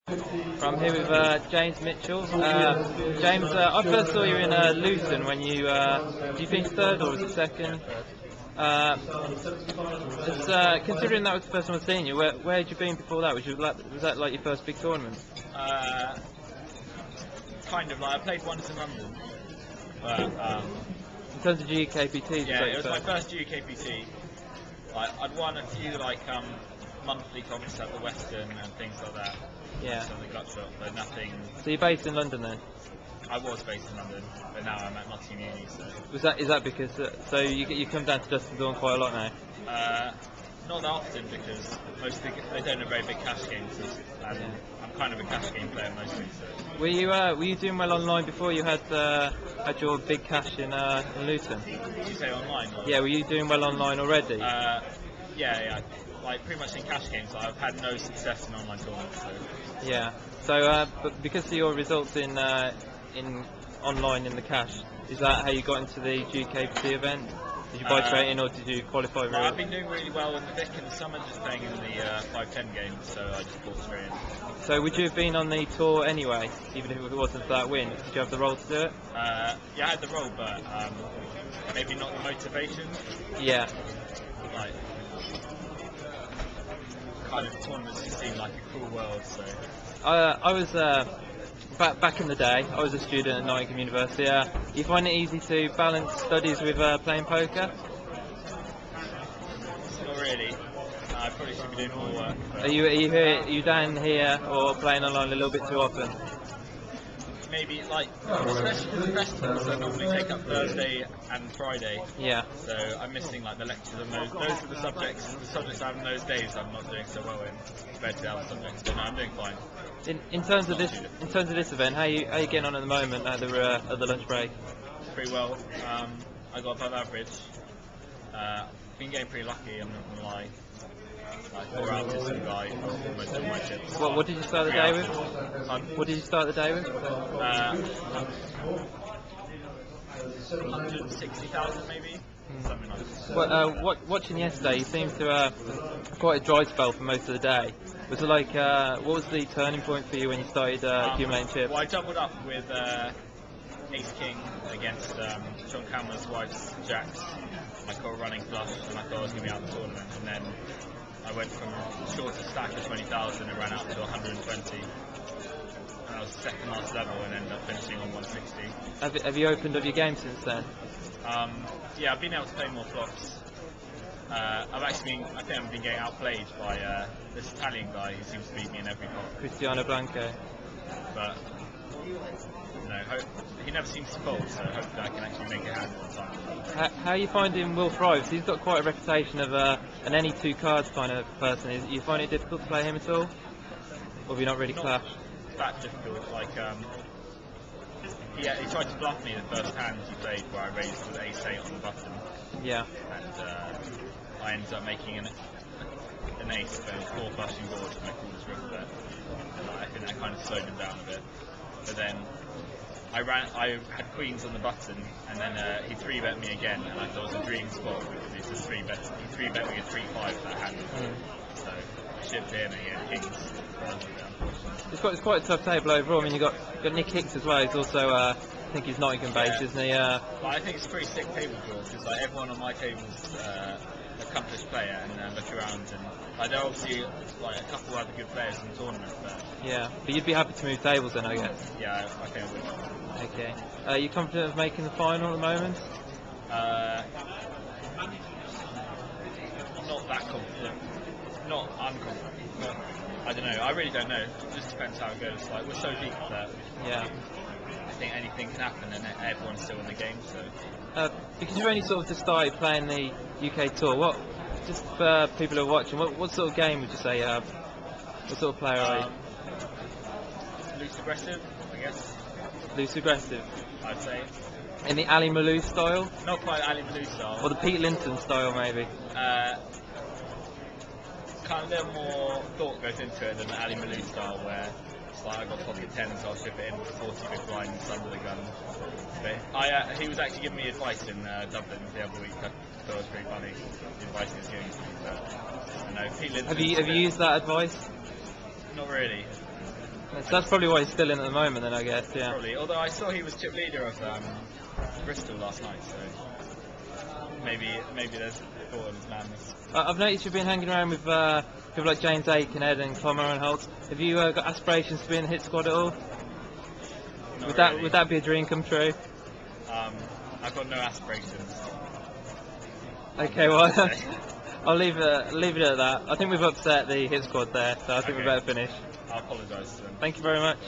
I'm here with James Mitchell. James, I first saw you in Luton when you did you finish third or was it second? Considering that was the first time I've seen you, where had you been before that? Was that like your first big tournament? Kind of like I played once in London, but in terms of GKPTs, yeah, it was my first GKPT. I'd won a few monthly comps at the Western and things like that. Yeah. So the gut shot, but nothing. So you're based in London then? I was based in London, but now I'm at Nottingham Uni. So. Is that because so you come down to Dustin Dawn quite a lot now? Not that often because they don't have very big cash games, and I'm kind of a cash game player mostly. So. Were you doing well online before you had your big cash in Luton? Did you say online? Or? Yeah, were you doing well online already? Yeah. Like pretty much in cash games, I've had no success in online tournaments. So. Yeah. So, but because of your results in online in the cash, is that how you got into the GKPT event? Did you buy straight in or did you qualify? Well, I've been doing really well in the Vic in the summer, just playing in the 5-10 games, so I just bought straight in. So would you have been on the tour anyway, even if it wasn't for that win? Did you have the role to do it? Yeah, I had the role, but maybe not the motivation. Yeah. Like, kind of tournaments just seem like a cruel world, so. I was back in the day. I was a student at Nottingham University. You find it easy to balance studies with playing poker? Not really. I probably should be doing more work. Are you down here or playing online a little bit too often? Maybe especially because the festivals I normally take up Thursday and Friday. Yeah. So I'm missing like the lectures on those. Those are the subjects I have in those days. I'm not doing so well in compared to the other subjects. But no, I'm doing fine. In terms of this event, how you getting on at the moment at the lunch break? Pretty well. I got above average. Been getting pretty lucky. I'm not gonna lie. Like 4 ounces some guy, almost all my chips. What did you start the day with? What did you start the day with? 160,000 maybe. Something like that. Well, watching yesterday, you seemed to quite a dry spell for most of the day. Was it like what was the turning point for you when you started accumulating chips? Well, I doubled up with Ace King against John Cameron's wife's jacks. I got a running flush, and I thought I was going to be out of the tournament. And then I went from a shorter stack of 20,000 and ran out to 120. And I was second last level and ended up finishing on 160. Have you opened up your game since then? Yeah, I've been able to play more flops. I think I've been getting outplayed by this Italian guy who seems to beat me in every pot. Cristiano Blanco. But he never seems to fold, so hopefully I can actually make it happen on time. How are you finding Will Thrives? He's got quite a reputation of an any two cards kind of person. You find it difficult to play him at all? Or have you not really clashed? That difficult. Like, he tried to bluff me the first hand he played where I raised with ace-8 on the button. Yeah. And I ended up making an ace, but it was 4 flushing boards and I called his river bet. I think that kind of slowed him down a bit. But then I had queens on the button, and then he 3-bet me again, and I thought it was a dream spot because it's a 3-bet. He 3-bet me a 3-5 that hand. So I shipped in again kings. It's quite a tough table overall. I mean, you got Nick Hicks as well. He's also I think he's Nottingham based, isn't he? But I think it's a pretty sick table draw because like everyone on my table is accomplished player, and look around and there are obviously like a couple of other good players in the tournament. But you'd be happy to move tables then, I guess. Yeah, I think I would. Okay. Are you confident of making the final at the moment? Not that confident. Not unconfident. I don't know. I really don't know. It just depends how it goes. Like we're so deep that I think anything can happen, and everyone's still in the game. So because you've only sort of just started playing the UK tour, just for people who are watching, what sort of game would you say you have? What sort of player are you? Loose aggressive, I guess. Loose aggressive? I'd say. In the Ali Malou style? Not quite Ali Malou style. Or the Pete Linton style, maybe? Kind of a little more thought goes into it than the Ali Malou style, where it's like I got pocket 10 so I'll ship it in with 40 big blinds under the gun. But he was actually giving me advice in Dublin the other week. I thought it was pretty funny, the advice he was giving to me. But, Pete Linton. Have you used that advice? Not really. So that's probably why he's still in at the moment, then I guess. Yeah. Probably. Although I saw he was chip leader of Bristol last night, so maybe there's thought of his madness. I've noticed you've been hanging around with people like James Aiken, Ed, and Clommer and Holt. Have you got aspirations to be in the hit squad at all? Not really. Would that be a dream come true? I've got no aspirations. Okay, well, I'll leave it at that. I think we've upset the hit squad there, so I think we better finish. I'll apologise to them. Thank you very much.